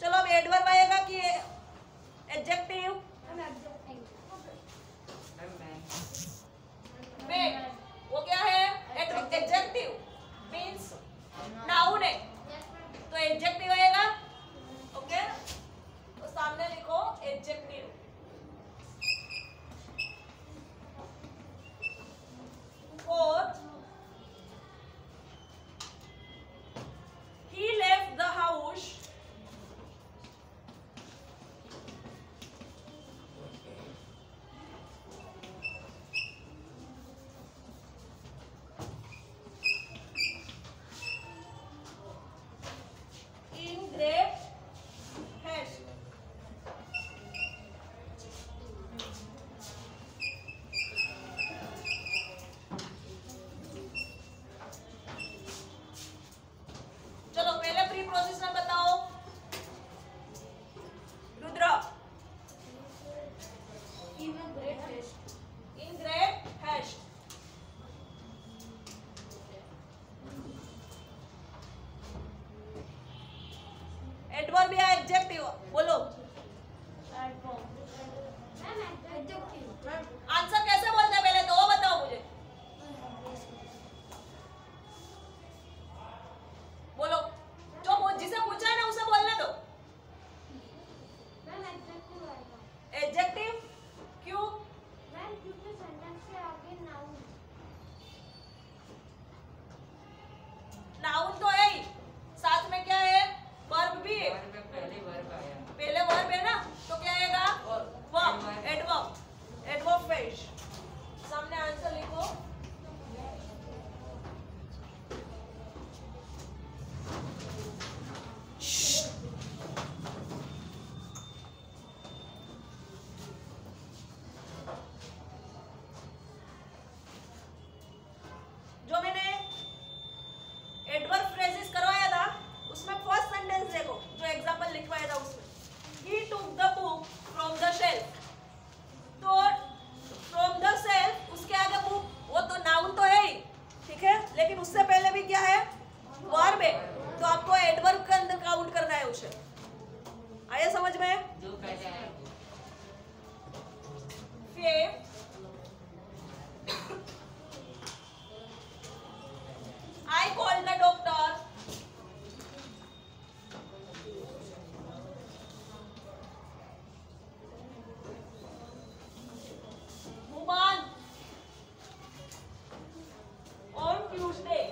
चलो अब एडवर्ब आएगा कि एडजेक्टिव? वेट, वो क्या है? एडजेक्टिव मींस नाउन है, तो एडजेक्टिव आएगा। ओके, तो सामने लिखो adjective. Fourth, he left the house in great haste. चलो पहले प्री प्रोसेसर बताओ Rudra. In great heist. Adverb या एडजेक्टिव बोलो। आंसर कैसे बोलते हैं पहले तो वो बताओ मुझे। बोलो, जो जिसे पूछा है ना उसे बोलने दो। एडजेक्टिव क्यों? नाउन तो है ही, साथ में क्या है? वर्ब भी है। पहले वर्ब है ना, तो क्या आएगा? Verb, adverb, adverb phrase. सामने आंसर लिखो। जो मैंने एडवर्ब फ्रेजेस करवाया था उसमें फर्स्ट सेंटेंस देखो, जो एग्जांपल लिखवाया था उसमें he took the book from the shelf। तो from the shelf उसके आगे book, वो तो नाउन तो है ही, ठीक है, लेकिन उससे पहले भी क्या है? वर्ब है, तो आपको एडवर्ब के अंदर काउंट करना है उसे। आया समझ में? फिर I called the doctor। Bhuban on Tuesday।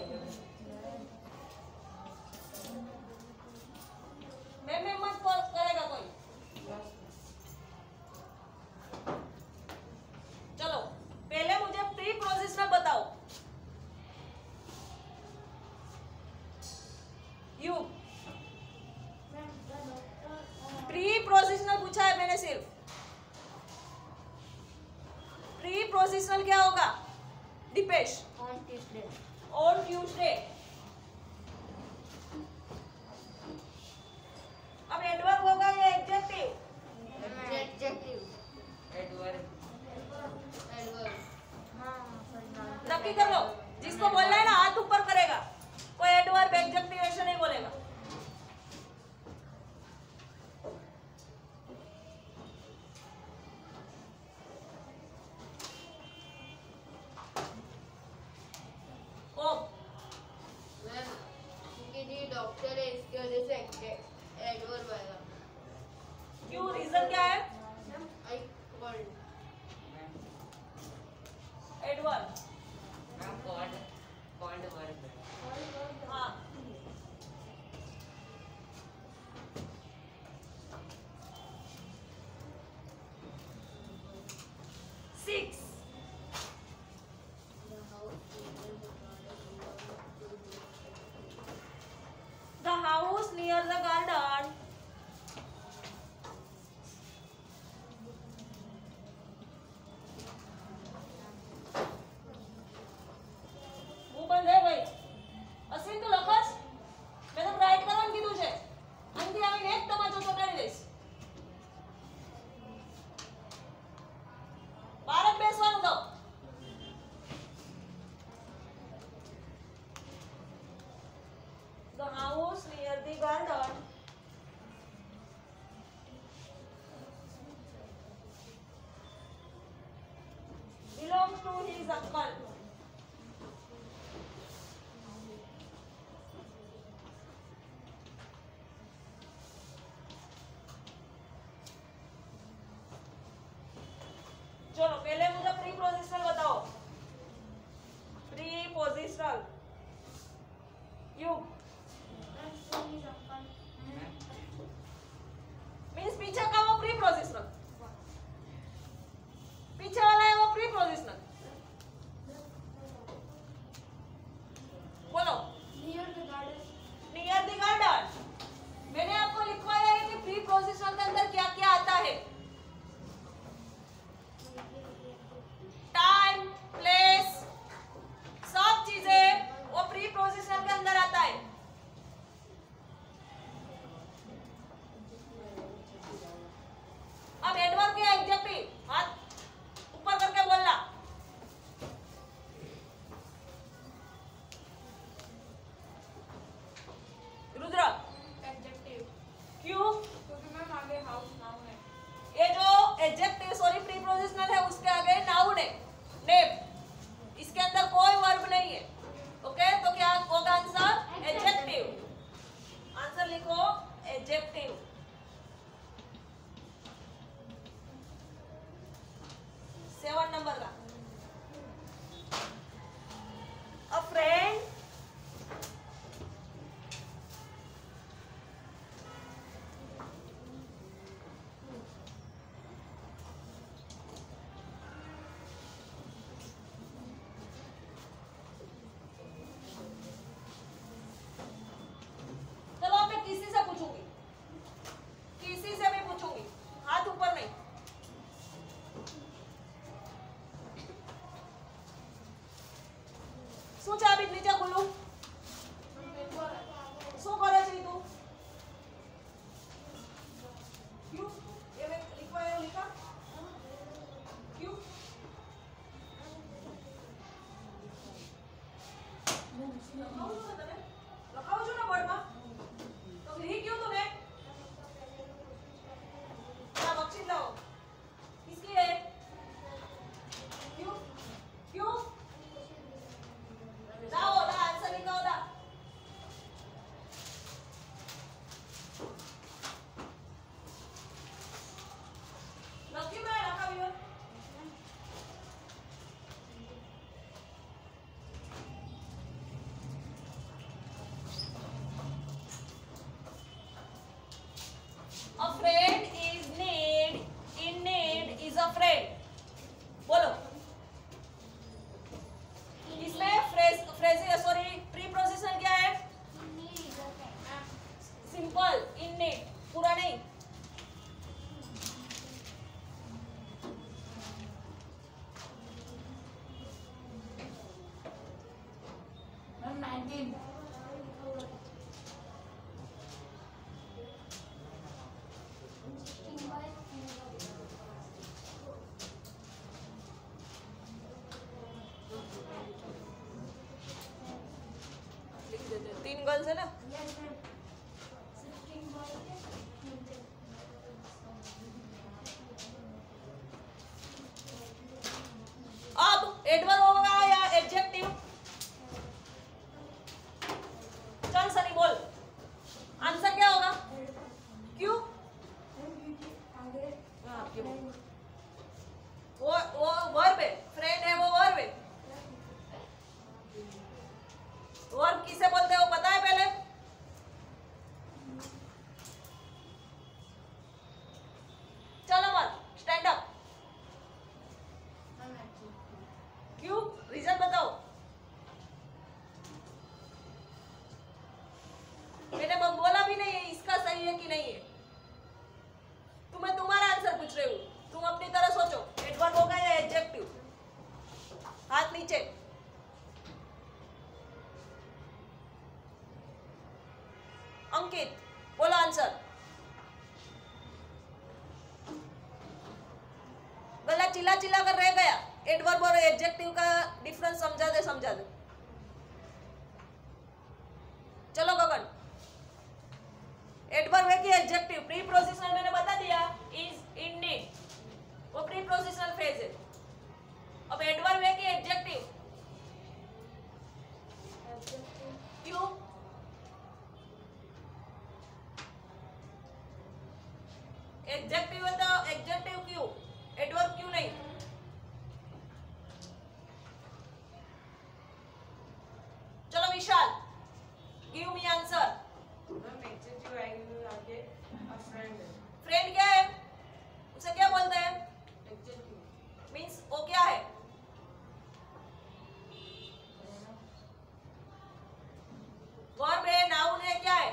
मैं मत करेगा कोई। चलो पहले मुझे प्री प्रोसेसर बताओ। यू प्री प्रोसेसनल पूछा है मैंने सिर्फ। प्री प्रोसेसनल क्या होगा? Dipesh on Tuesday. अब एडवर्ब होगा या एडजेक्टिव? नक्की कर लो, जिसको बोलना है ना हाथ ऊपर करेगा। कोई एडवर्ब एडजेक्टिव ऐसे नहीं बोलेगा। डॉक्टर है इसकी वजह से एडवर्ब आएगा। क्यों? रीजन क्या है? I called adverb. हाँ, six the house near the garden હું બંધ હે ભાઈ અસીન તું લખસ મેં તો રાઈટ કરવાનું કીધું છે અંતે આવીને એક તમાચો ચોટાડી દઈશ બહાર જ બેસવાનું તો the house near the garden. Belongs to his uncle. चलो पहले मुझे प्रीपोजिशनल बताओ. प्रीपोजिशनल. You. मीन्स पीछे का वो प्रीपोजिशनल. पीछे वाला है वो प्रीपोजिशनल. बोलो. Near the garden. Near the garden. मैंने आपको लिखवाया है कि प्रीपोजिशनल के अंदर क्या क्या आता है. टाइम, प्लेस, सब चीजें वो प्रीपोजिशनल के अंदर आता है. अब एडवर्ब क्या एडजेक्टिव. हाथ ऊपर करके बोलना. रुद्र. Adjective. क्यों? क्योंकि मैम आगे house noun है. ये जो एडजेक्टिव सॉरी प्रीपोजिशनल है उसके आगे नाउन है. नेम. इसके अंदर कोई वर्ब नहीं है. ओके तो क्या होगा आंसर. एडजेक्टिव. आंसर लिखो एडजेक्टिव. 7 नंबर का. अ फ्रेंड. चलो अब मैं किसी से पूछूंगी. किसी से भी पूछूंगी. हाथ ऊपर नहीं. શું છે અભિત નીચે ખુલ્લું. શું કરે છે તું. ક્યુ એ મેં लिखवायो लिखा. ક્યુ લખાવું છું ને તને. લખાવું છું ને બોર્ડમાં. તો लिखी क्यों तूने. क्या वर्कशीट लाओ. किसकी है. क्यों क्यों. लाओ ला आंसर लिखो ला. लक्ष्मी मैं लखाव्यो. A friend is need. In need is a friend. बोलो. इसमें फ्रेज सॉरी प्रीपोजिशनल क्या है. सिंपल. In need. पूरा नहीं. मैम 19. लिख देते हैं. 3 गर्ल्स है ना. अब एडवर्ब होगा या एडजेक्टिव. चल सनी बोल. आंसर क्या होगा. क्यों. हाँ, क्यों. वो वर्ब है. फ्रेंड है वो वर्ब है. वर्ब किसे बोलते हो पता है पहले. चलो मत स्टैंड अप. क्यों. रीजन बताओ. मैंने बोला भी नहीं है इसका सही है कि नहीं है. तुम्हें तुम्हारा आंसर पूछ रहे हो. तुम अपनी तरह सोचो. एडवर्ब होगा या एडजेक्टिव. हाथ नीचे. अंकित बोलो आंसर. गला चिल्ला चिल्ला कर रह गया. एडवर्ब और एडजेक्टिव का डिफरेंस समझा दे. चलो गगन. एडजेक्टिव प्री प्रोसेशनल मैंने बता दिया इज इंडीड, वो प्री प्रोसेशनल फेज है। अब एडवर्ब है कि एडजेक्टिव? क्यों? एडजेक्टिव है तो एडजेक्टिव क्यों, एडवर्ब क्यों नहीं? चलो विशाल, गिव मी आंसर। एडजेक्टिव आएगा आगे फ्रेंड। फ्रेंड क्या है, उसे क्या बोलते हैं? एडजेक्टिव मींस वो क्या है? वर्ब है, नाउन है, क्या है?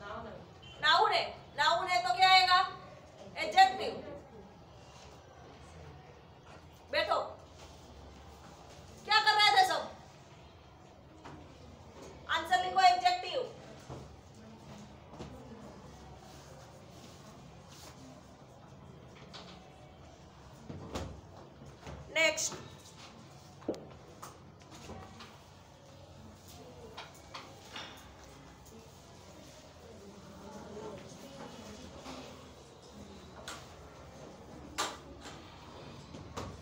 नाउन है। नाउन है, नाउन है तो क्या आएगा? एडजेक्टिव। बैठो, क्या कर रहे थे सब? आंसर लिखो एडजेक्टिव। नेक्स्ट,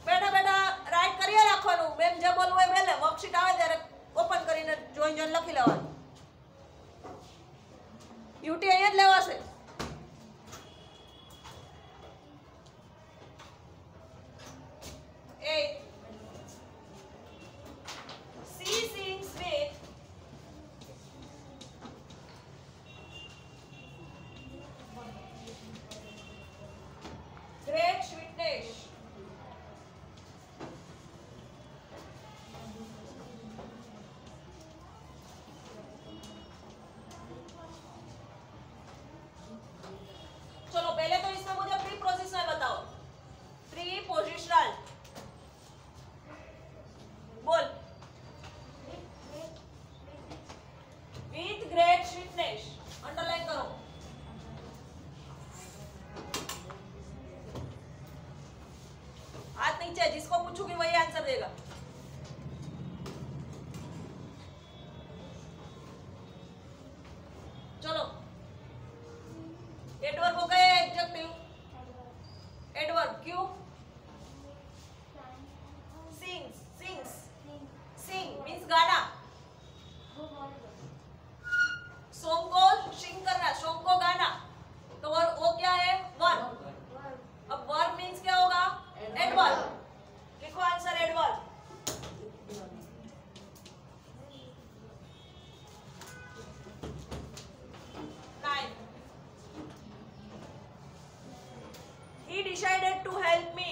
બેઠા બેઠા રાઈટ કરી રાખવાનું, મેમ જે બોલવું એ બેલે વર્કશીટ આવે ત્યારે ઓપન કરીને જોઈન જોઈન લખી લેવાનું। યુટી અહીંયા જ લેવાશે। Eight. She sings with great sweetness. चलो पहले तो इसमें मुझे प्री पोजिशनल बताओ। प्री पोजिशनल बोल। विथ ग्रेट स्वीटनेस, अंडरलाइन करो। हाथ नीचे, जिसको पूछूंगी वही आंसर देगा। चलो एडवर्ब हो गए, एडजेक्टिव। एडवर्ब क्यों? सिंग्स, सिंग्स, सिंग मींस गाना। सॉन्ग को सिंग करना, सॉन्ग को गाना, तो वो क्या है? वर्ब। अब वर्ब मींस क्या होगा? एडवर्ब। लिखो answer adverb. He decided to help me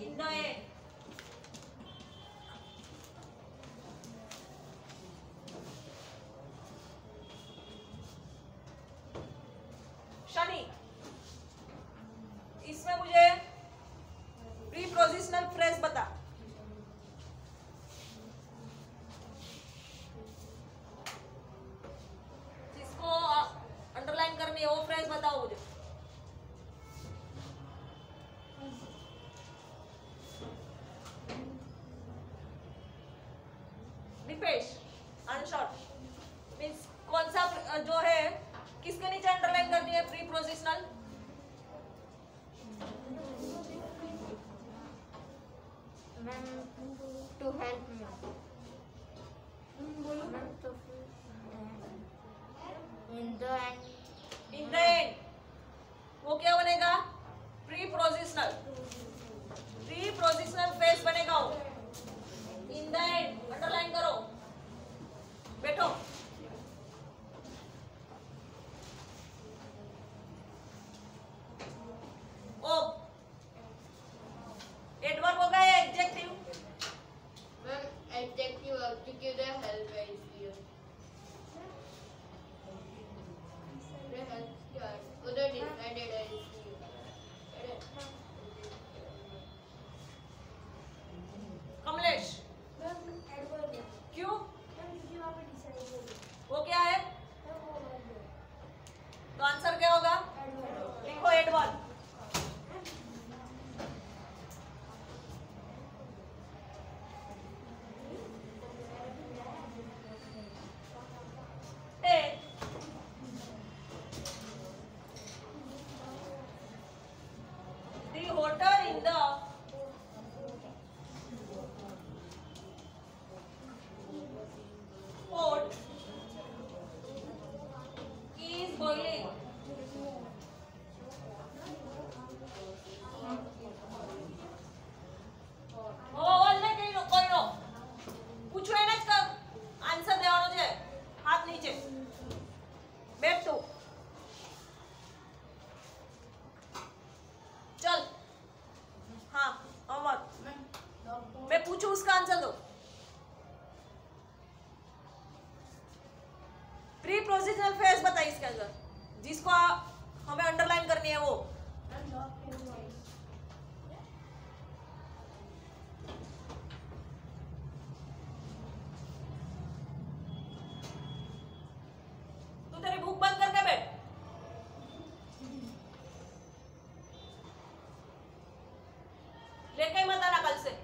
in the end. Shani, इसमें मुझे प्रीपोजिशनल फ्रेज बता। जिसको अंडरलाइन करनी है वो फ्रेज बताओ मुझे। दीपेश, आंसर मींस कौन सा जो है, किसके नीचे अंडरलाइन करनी है prepositional? To help me. In the end. In the end, वो क्या बनेगा? प्रीपोजिशनल। प्रीपोजिशनल फ्रेज बनेगा वो। इन द एंड अंडरलाइन करो। बैठो। ओ एडवर्ब हो गया, adjective. Ma'am, adjective to give the help है इसलिए। The help क्या है? उधर decided है इसलिए। कमलेश एडवर्ब क्यों? क्योंकि वहाँ पे डिसाइड प्री प्रोसीजनल फेज बताइए इसके अंदर, जिसको हमें अंडरलाइन करनी है वो। तू तेरी बुक बंद करके बैठ। लेके मत आना कल से।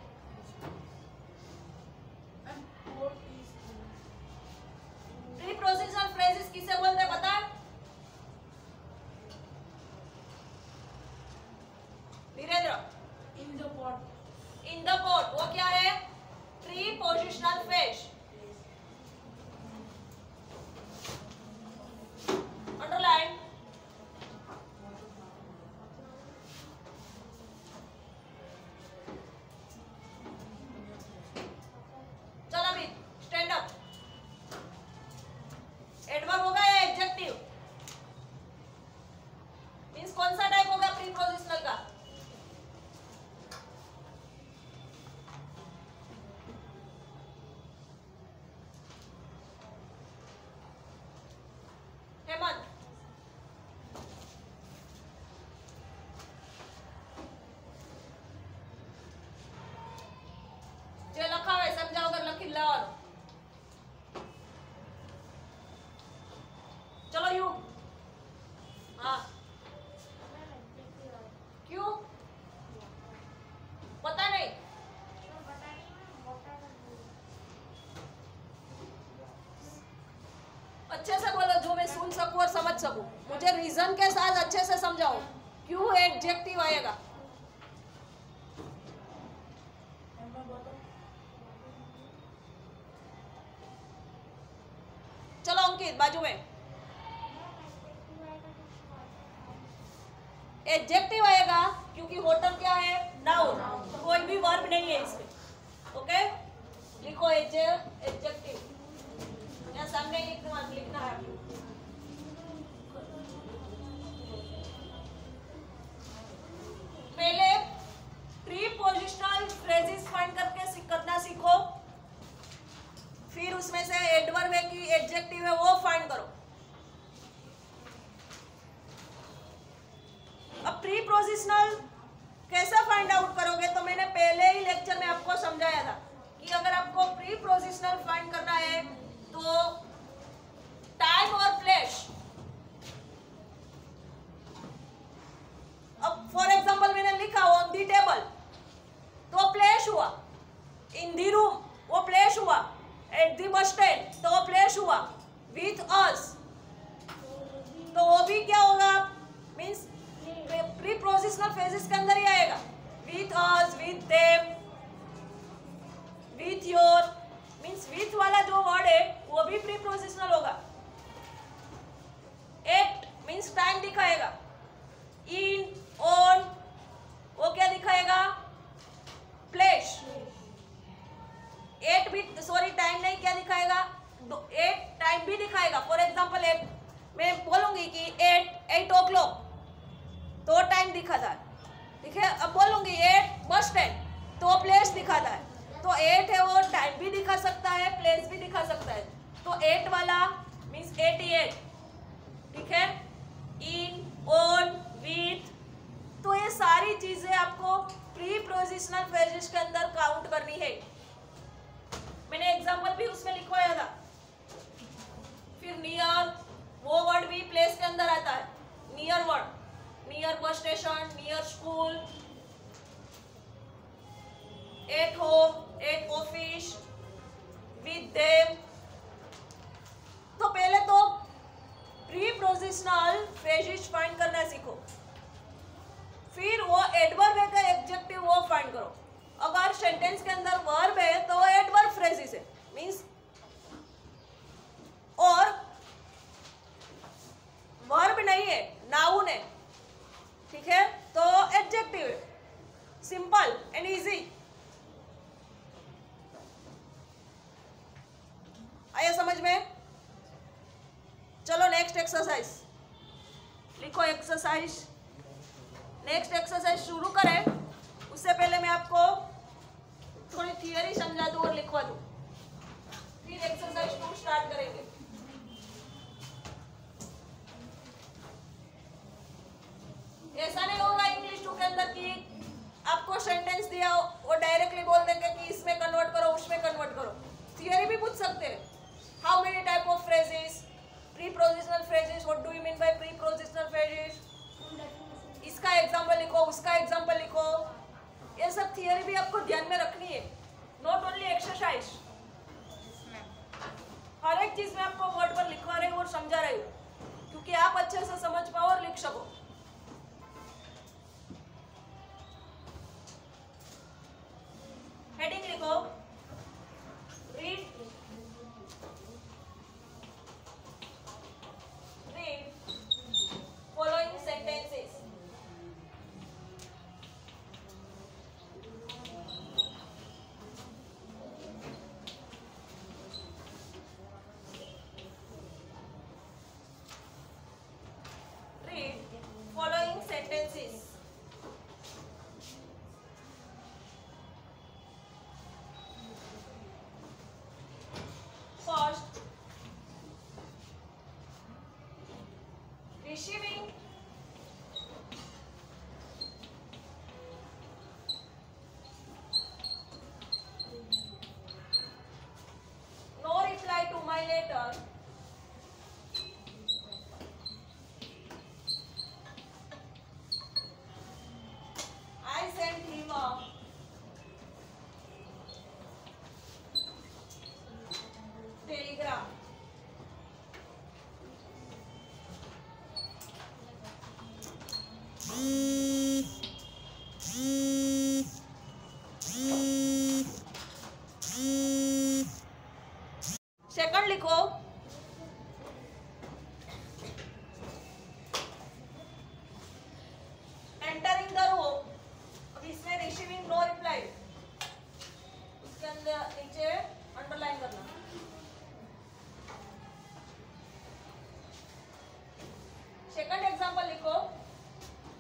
प्री प्रोसीजनल फ्रेजेस किसे बोलते हैं पता है? Virendra, In the pot. In the pot, वो क्या है? Prepositional phrase. अंडरलाइन। चल अभी स्टैंड अप। एडवर्ब होगा या एडजेक्टिव? मींस कौन सा टाइप होगा प्री पोजिशनल का? हेमंत, જે લખાવે સમજાવ વગર લખી લેવાનું। चलो यू। हाँ, क्यों पता नहीं? अच्छे से बोलो जो मैं सुन सकूं और समझ सकूं। मुझे रीजन के साथ अच्छे से समझाओ क्यों एडजेक्टिव आएगा। चलो अंकित बाजू में। एडजेक्टिव आएगा क्योंकि होटल क्या है? नाउन। कोई भी वर्ब नहीं है इसमें। ओके, लिखो एडजेक्टिव। यहाँ सामने लिखना है। पहले प्री पोजिशनल फ्रेजेस फाइंड करना सीखो, फिर उसमें से एडवर्ब है कि एडजेक्टिव है वो फाइंड करो। अब प्री पोजिशनल कैसे फाइंड आउट करोगे? तो मैंने पहले ही लेक्चर में आपको समझाया था कि अगर आपको प्री पोजिशनल फाइंड करना है तो टाइम और प्लेस। अब फॉर एग्जांपल मैंने लिखा ऑन दी टेबल, तो प्लेस हुआ। इन दी रूम, वो प्लेस हुआ। एट दी बस स्टैंड, तो वो प्लेस हुआ। विथ अस, तो वो भी क्या होगा? मीन्स प्री प्रोजिशनल फेजेस के अंदर ही आएगा। With us, with them, with your, means with वाला जो वर्ड है वो भी प्री प्रोजिशनल होगा। एट मीन्स टाइम दिखाएगा। इन, ऑन, वो क्या दिखाएगा? प्लेस। एट भी, सॉरी टाइम नहीं, क्या दिखाएगा? एट टाइम भी दिखाएगा। फॉर एग्जांपल एट, मैं बोलूंगी कि 8 o'clock, तो टाइम दिखाता है। ठीक है, अब बोलूंगी 8 बस स्टैंड, तो प्लेस दिखाता है। तो 8 है वो टाइम भी दिखा सकता है, प्लेस भी दिखा सकता है। तो 8 वाला मीन्स 88। ठीक है, इन, ऑन, विथ, तो ये सारी चीजें आपको प्री प्रोजिशनल फ्रेजेस के अंदर काउंट करनी है। मैंने एग्जांपल भी उसमें लिखवाया था। फिर नियर, वो वर्ड भी प्लेस के अंदर आता है। Near word, near bus station, near school, at home, at office, with them. तो पहले तो प्री प्रोजिशनल फ्रेजेस फाइंड करना सीखो, फिर वो एडवर्ब है का एडजेक्टिव वो फाइंड करो। अगर सेंटेंस के अंदर वर्ब है तो वो एडवर्ब फ्रेजेस है, मींस, और वर्ब नहीं है, नाउन है। ठीक है, तो एडजेक्टिव है। Simple and easy. आया समझ में? चलो नेक्स्ट एक्सरसाइज लिखो। एक्सरसाइज, नेक्स्ट एक्सरसाइज शुरू करें उससे पहले मैं आपको थोड़ी थियरी समझा दूं और लिखवा दूं, फिर एक्सरसाइज 2 स्टार्ट करेंगे। receiving no reply to my letter. I sent him a telegram. Second लिखो, एंटरिंग द रूम. अब इसमें रिसीविंग नो रिप्लाई, उसके अंदर नीचे अंडरलाइन करना. सेकंड एग्जांपल लिखो,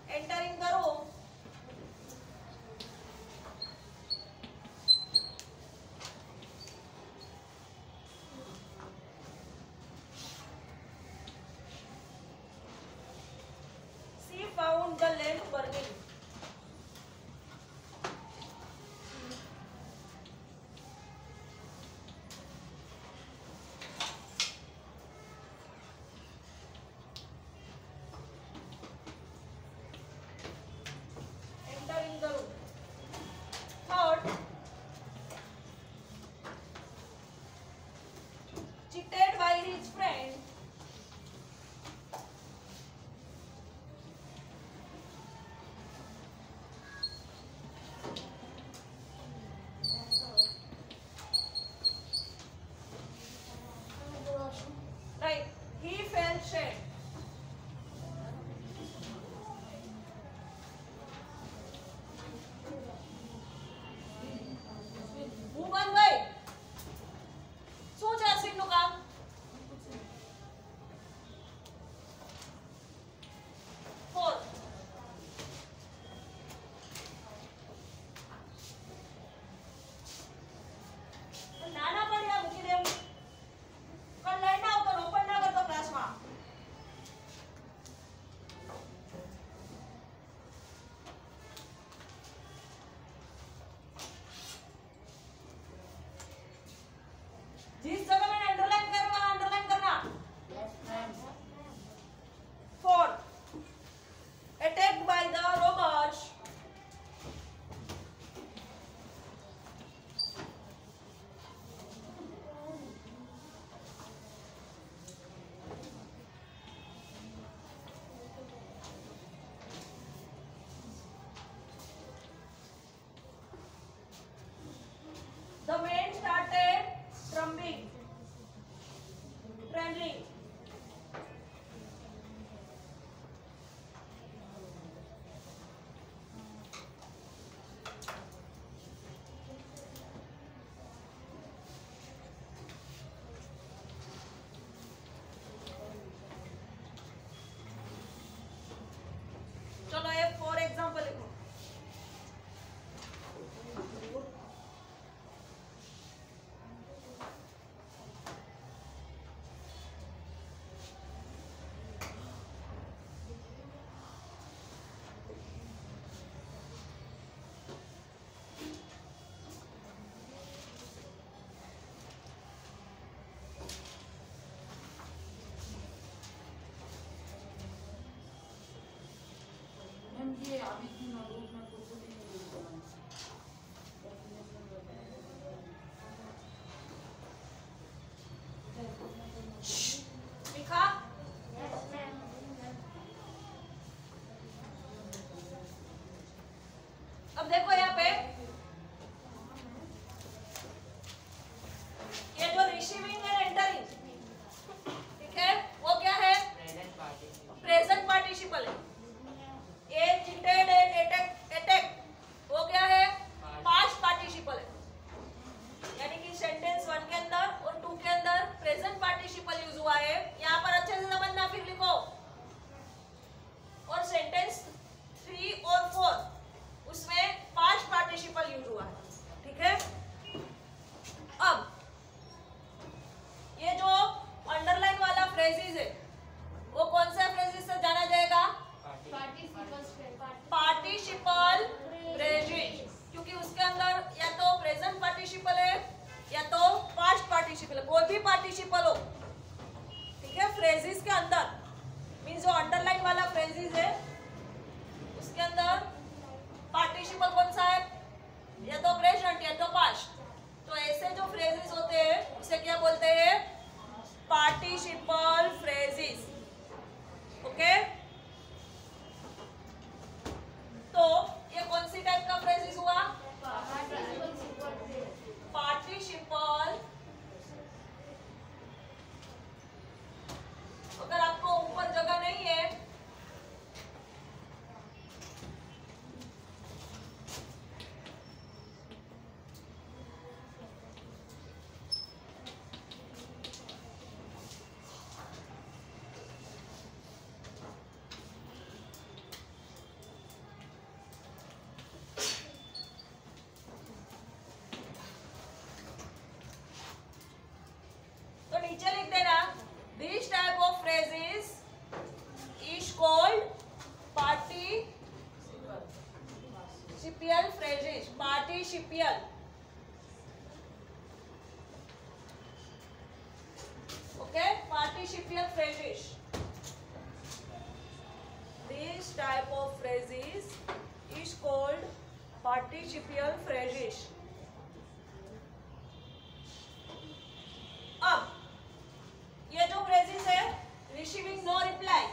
entering the room. She found the lamp burning. Entering the room. Third, cheated by his friend. Right, he felt shame. ભૂપનભાઈ શું છે અશ્વિન નું કામ? ફોર. નાના પડ્યા મૂકી દેવું. પણ લઈને આવતો ઓપન ના કરતો ક્લાસમાં. जिस जगह मैंने अंडरलाइन कर वहां अंडरलाइन करना. Fourth, attacked by the robbers. The man started trembling. चलो ये फॉर एग्जांपल लिखो. ये अभी की नोट में कुछ भी नहीं लिखा. अब देखो यहाँ पे ये जो रिसीविंग एंड एंटरिंग, ठीक है, वो क्या है? प्रेजेंट पार्टिसिपल है. ये cheated and attack वो क्या है? पास्ट पार्टिसिपल है. यानी कि सेंटेंस 1 के अंदर और 2 के अंदर प्रेजेंट पार्टिसिपल यूज हुआ है. यहाँ पर अच्छे से समझना, फिर लिखो. और सेंटेंस 3 और 4 उसमें पास्ट पार्टिसिपल यूज हुआ है. ठीक है. अब ये जो अंडरलाइन वाला फ्रेजेस है वो कौन सा फ्रेजेस से फ्रेजेस के अंदर मीन्स जो अंडरलाइन वाला फ्रेजेस है उसके अंदर पार्टिसिपल कौन सा है, या तो प्रेजेंट या तो पास्ट। तो ऐसे जो फ्रेजेस होते हैं उसे क्या बोलते हैं, पार्टिसिपल फ्रेजेस। ओके, तो ये कौन सी टाइप का फ्रेजेस हुआ, पार्टिसिपल। अगर आपको ऊपर जगह नहीं है तो नीचे लिख देना, this type of phrases is called participial phrases. Participial, okay, participial phrases. This type of phrases is called participial phrases. अब ये जो फ्रेजेस है, रिसीविंग नो रिप्लाई,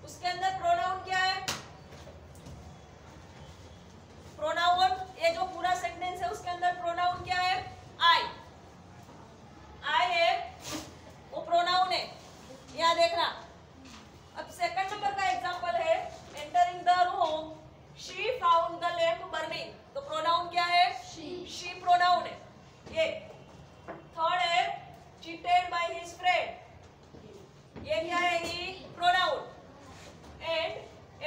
उसके अंदर प्रोनाउन क्या है, प्रोनाउन, ये जो पूरा सेंटेंस है उसके अंदर प्रोनाउन क्या है, आई। आई है वो प्रोनाउन है, यहाँ देखना। अब सेकंड नंबर का एग्जांपल है, entering the room she found the lamp burning. तो प्रोनाउन क्या है, शी प्रोनाउन है ये। थर्ड है, cheated by his friend, ये क्या है, he pronoun. And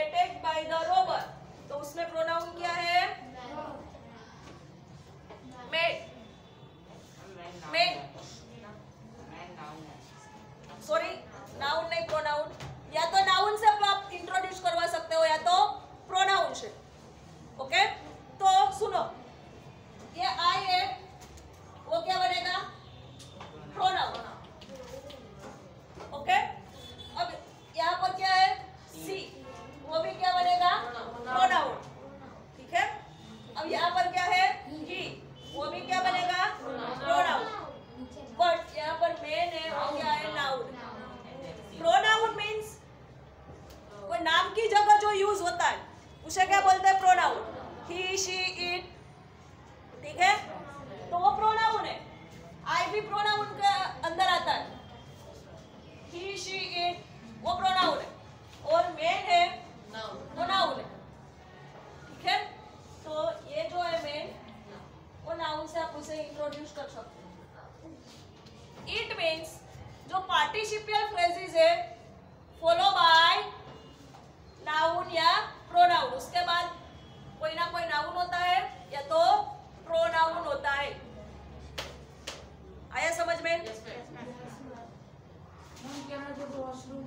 attacked by the robber, तो उसमें प्रोनाउन क्या है, made। सॉरी, नाउन नहीं, प्रोनाउन। या तो नाउन से आप इंट्रोड्यूस करवा सकते हो या तो प्रोनाउन से। ओके, तो सुनो, ये आई है वो क्या बनेगा, प्रोनाउन। ओके, अब यहाँ पर क्या है, सी, वो भी क्या बनेगा, प्रोनाउन। ठीक है, अब यहाँ पर क्या है, ही, वो भी क्या बनेगा, प्रोनाउन। बट यहाँ पर मेन है वो क्या है, नाउन। प्रोनाउन मीन्स कोई नाम की जगह जो यूज होता है उसे क्या बोलते हैं, प्रोनाउन। ही, शी, इट, ठीक है, तो वो प्रोनाउन है। आई भी प्रोनाउन के अंदर आता है, ही, शी, इट, वो प्रोनाउन है। और मेन है वो नाउन है। ठीक है, तो ये जो है मेन, वो नाउन से आप उसे इंट्रोड्यूस कर सकते हैं। इट मीन्स जो पार्टिसिपियल फ्रेजेस है फॉलो बाय नाउन या प्रोनाउन, उसके बाद कोई ना कोई नाउन होता है या तो प्रोनाउन होता है। आया समझ में? Mom, can I go to washroom?